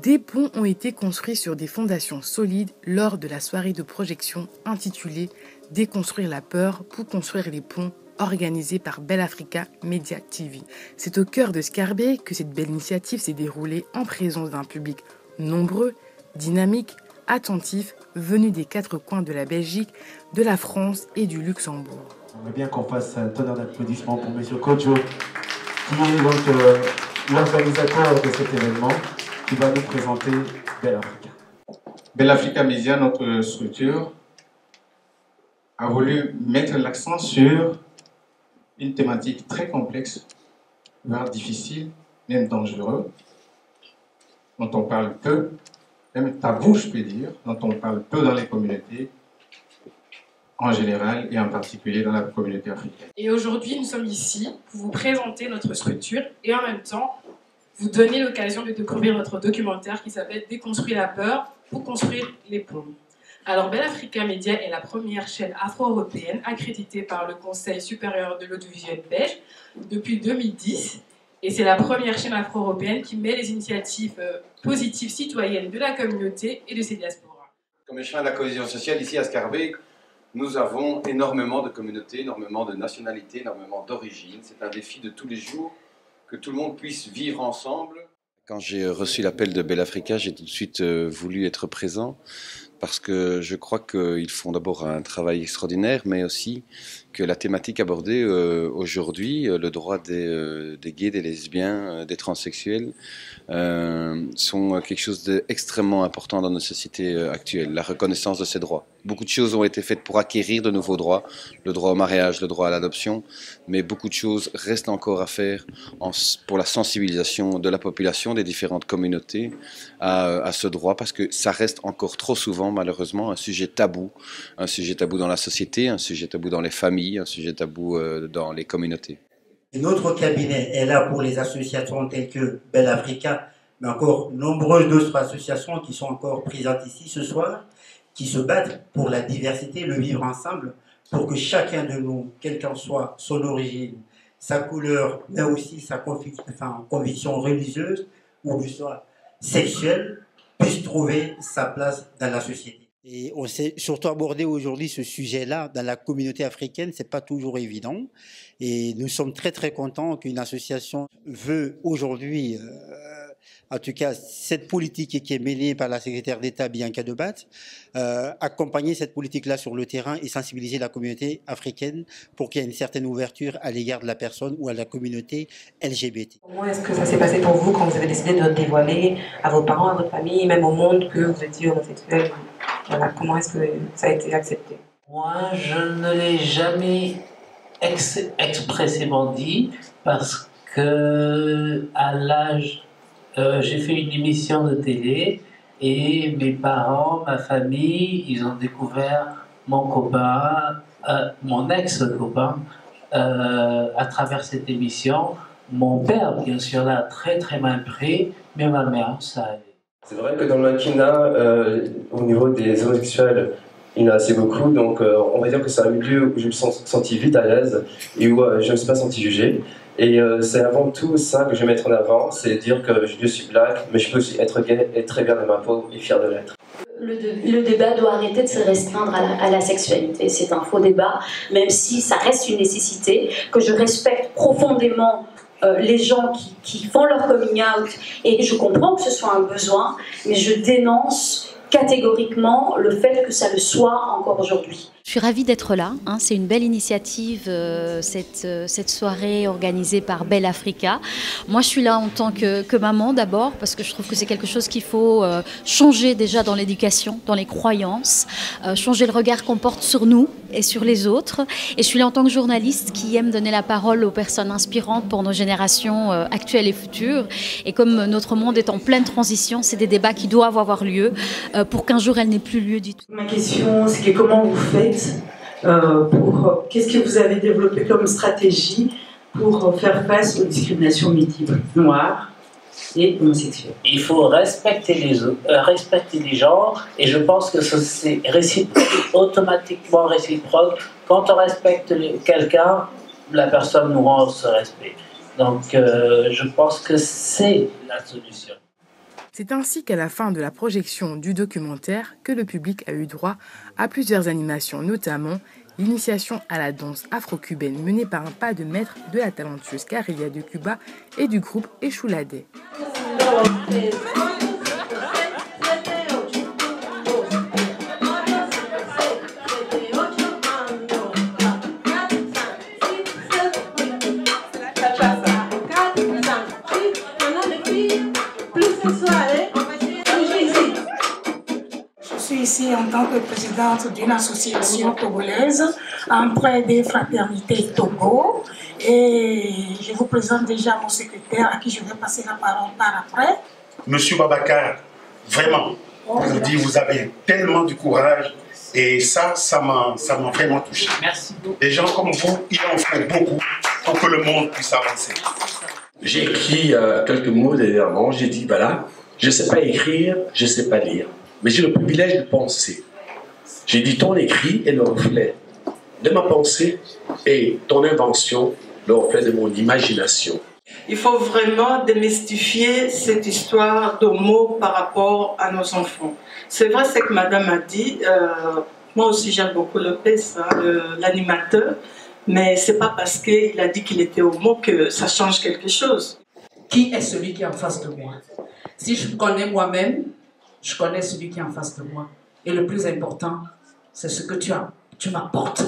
Des ponts ont été construits sur des fondations solides lors de la soirée de projection intitulée « Déconstruire la peur pour construire les ponts » organisée par Bell Africa Media TV. C'est au cœur de Scarbeck que cette belle initiative s'est déroulée en présence d'un public nombreux, dynamique, attentif, venu des 4 coins de la Belgique, de la France et du Luxembourg. J'aimerais bien qu'on fasse un tonnerre d'applaudissements pour M. Kojo, qui est donc l'organisateur de cet événement, qui va nous présenter Bell Africa. Bell Africa Media, notre structure, a voulu mettre l'accent sur une thématique très complexe, voire difficile, même dangereuse, dont on parle peu, même tabou, je peux dire, dont on parle peu dans les communautés, en général et en particulier dans la communauté africaine. Et aujourd'hui, nous sommes ici pour vous présenter notre structure et en même temps, vous donner l'occasion de découvrir notre documentaire qui s'appelle « Déconstruire la peur pour construire les ponts ». Alors, Bell Africa Media est la première chaîne afro-européenne accréditée par le Conseil supérieur de l'audiovisuel belge depuis 2010. Et c'est la première chaîne afro-européenne qui met les initiatives positives citoyennes de la communauté et de ses diasporas. Comme chemin de la cohésion sociale, ici à Scarbeck, nous avons énormément de communautés, énormément de nationalités, énormément d'origines. C'est un défi de tous les jours que tout le monde puisse vivre ensemble. Quand j'ai reçu l'appel de Bell Africa, j'ai tout de suite voulu être présent parce que je crois qu'ils font d'abord un travail extraordinaire, mais aussi que la thématique abordée aujourd'hui, le droit des gays, des lesbiens, des transsexuels, sont quelque chose d'extrêmement important dans notre société actuelle, la reconnaissance de ces droits. Beaucoup de choses ont été faites pour acquérir de nouveaux droits, le droit au mariage, le droit à l'adoption, mais beaucoup de choses restent encore à faire pour la sensibilisation de la population, des différentes communautés à ce droit, parce que ça reste encore trop souvent, malheureusement, un sujet tabou dans la société, un sujet tabou dans les familles, un sujet tabou dans les communautés. Notre cabinet est là pour les associations telles que Bell Africa, mais encore nombreuses d'autres associations qui sont encore présentes ici ce soir, qui se battent pour la diversité, le vivre ensemble, pour que chacun de nous, quelle qu'en soit son origine, sa couleur, mais aussi sa conviction religieuse ou soit sexuelle, puisse trouver sa place dans la société. Et on s'est surtout abordé aujourd'hui ce sujet-là dans la communauté africaine, c'est pas toujours évident. Et nous sommes très très contents qu'une association veut aujourd'hui, en tout cas cette politique qui est mêlée par la secrétaire d'État Bianca Debat, accompagner cette politique-là sur le terrain et sensibiliser la communauté africaine pour qu'il y ait une certaine ouverture à l'égard de la personne ou à la communauté LGBT. Comment est-ce que ça s'est passé pour vous quand vous avez décidé de dévoiler à vos parents, à votre famille, même au monde que vous étiez homosexuel? Voilà, comment est-ce que ça a été accepté? Moi, je ne l'ai jamais expressément dit parce que à l'âge, j'ai fait une émission de télé et mes parents, ma famille, ils ont découvert mon copain, mon ex-copain, à travers cette émission. Mon père, bien sûr, l'a très très mal pris, mais ma mère, ça allait. C'est vrai que dans le mannequinat, au niveau des homosexuels, il y en a assez beaucoup, donc on va dire que ça a eu lieu où je me suis senti vite à l'aise et où je ne me suis pas senti jugé. Et c'est avant tout ça que je vais mettre en avant, c'est dire que je suis black, mais je peux aussi être gay et très bien dans ma peau et fier de l'être. Le débat doit arrêter de se restreindre à la sexualité. C'est un faux débat, même si ça reste une nécessité, que je respecte profondément les gens qui font leur coming out, et je comprends que ce soit un besoin, mais je dénonce catégoriquement le fait que ça le soit encore aujourd'hui. Je suis ravie d'être là, hein. C'est une belle initiative, cette soirée organisée par Bell Africa. Moi je suis là en tant que maman d'abord, parce que je trouve que c'est quelque chose qu'il faut changer déjà dans l'éducation, dans les croyances, changer le regard qu'on porte sur nous et sur les autres. Et je suis là en tant que journaliste qui aime donner la parole aux personnes inspirantes pour nos générations actuelles et futures. Et comme notre monde est en pleine transition, c'est des débats qui doivent avoir lieu pour qu'un jour elle n'ait plus lieu du tout. Ma question, c'est que comment vous faites qu'est-ce que vous avez développé comme stratégie pour faire face aux discriminations multiples, noires et homosexuelles? Il faut respecter les genres, et je pense que c'est automatiquement réciproque. Quand on respecte quelqu'un, la personne nous rend ce respect. Donc je pense que c'est la solution. C'est ainsi qu'à la fin de la projection du documentaire que le public a eu droit à plusieurs animations, notamment l'initiation à la danse afro-cubaine menée par un pas de maître de la talentueuse Carilla de Cuba et du groupe Echouladé. Ici en tant que présidente d'une association togolaise auprès des fraternités Togo et je vous présente déjà mon secrétaire à qui je vais passer la parole par après. Monsieur Babacar, vraiment, je vous dis, vous avez tellement de courage et ça m'a vraiment touché. Merci beaucoup. Des gens comme vous, il en faut beaucoup pour que le monde puisse avancer. J'ai écrit quelques mots dernièrement, j'ai dit voilà, je ne sais pas écrire, je ne sais pas lire. Mais j'ai le privilège de penser. J'ai dit ton écrit est le reflet de ma pensée et ton invention, le reflet de mon imagination. Il faut vraiment démystifier cette histoire d'homo par rapport à nos enfants. C'est vrai ce que madame a dit, moi aussi j'aime beaucoup Lopez, l'animateur, mais c'est pas parce qu'il a dit qu'il était homo que ça change quelque chose. Qui est celui qui est en face de moi? Si je me connais moi-même, je connais celui qui est en face de moi. Et le plus important, c'est ce que tu m'apportes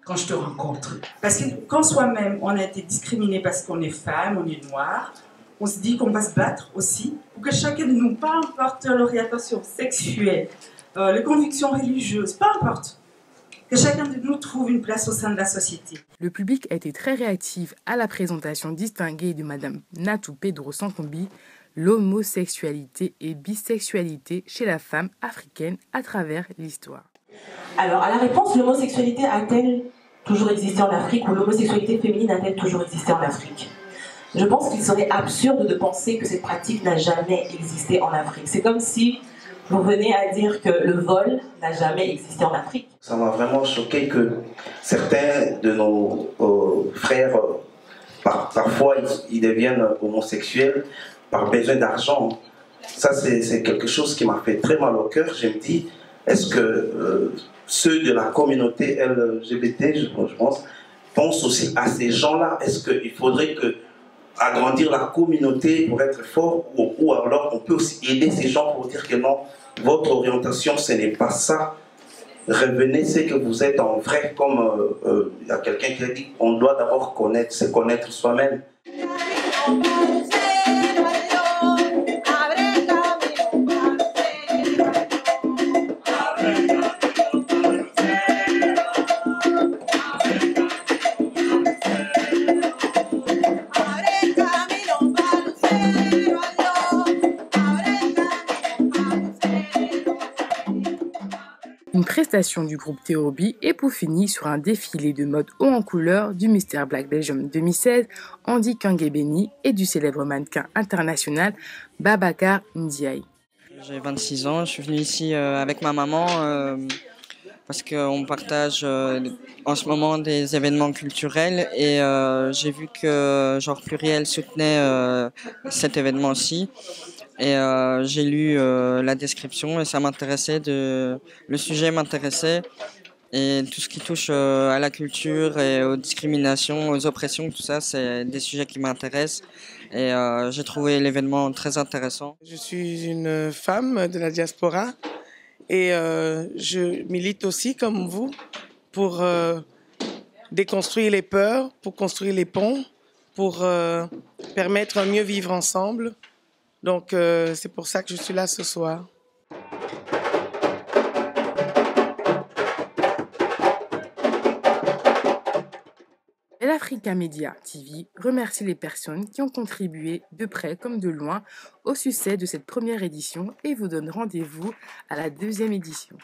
quand je te rencontre. Parce que quand soi-même, on a été discriminé parce qu'on est femme, on est noir, on se dit qu'on va se battre aussi pour que chacun de nous, peu importe l'orientation sexuelle, les convictions religieuses, peu importe, que chacun de nous trouve une place au sein de la société. Le public a été très réactif à la présentation distinguée de Madame Natou Pedro Sankombi, l'homosexualité et bisexualité chez la femme africaine à travers l'histoire. Alors, à la réponse, l'homosexualité a-t-elle toujours existé en Afrique ou l'homosexualité féminine a-t-elle toujours existé en Afrique? Je pense qu'il serait absurde de penser que cette pratique n'a jamais existé en Afrique. C'est comme si vous venez à dire que le vol n'a jamais existé en Afrique. Ça m'a vraiment choqué que certains de nos frères, parfois, ils deviennent homosexuels par besoin d'argent. Ça, c'est quelque chose qui m'a fait très mal au cœur. Je me dis, est-ce que ceux de la communauté LGBT, je pense, pensent aussi à ces gens-là? Est-ce qu'il faudrait agrandir la communauté pour être fort, ou alors on peut aussi aider ces gens pour dire que non, votre orientation, ce n'est pas ça. Revenez, c'est que vous êtes en vrai, comme il y a quelqu'un qui a dit, on doit d'abord se connaître soi-même. Une prestation du groupe Théobi et pour finir sur un défilé de mode haut en couleur du Mr Black Belgium 2016, Andy Kangebeni et du célèbre mannequin international Babacar Ndiaye. J'ai 26 ans, je suis venu ici avec ma maman parce qu'on partage en ce moment des événements culturels et j'ai vu que Genre Pluriel soutenait cet événement-ci. Et j'ai lu la description et ça m'intéressait, le sujet m'intéressait et tout ce qui touche à la culture et aux discriminations, aux oppressions, tout ça, c'est des sujets qui m'intéressent et j'ai trouvé l'événement très intéressant. Je suis une femme de la diaspora et je milite aussi comme vous pour déconstruire les peurs, pour construire les ponts, pour permettre un mieux vivre ensemble. Donc, c'est pour ça que je suis là ce soir. L'Africa Media TV remercie les personnes qui ont contribué de près comme de loin au succès de cette première édition et vous donne rendez-vous à la deuxième édition.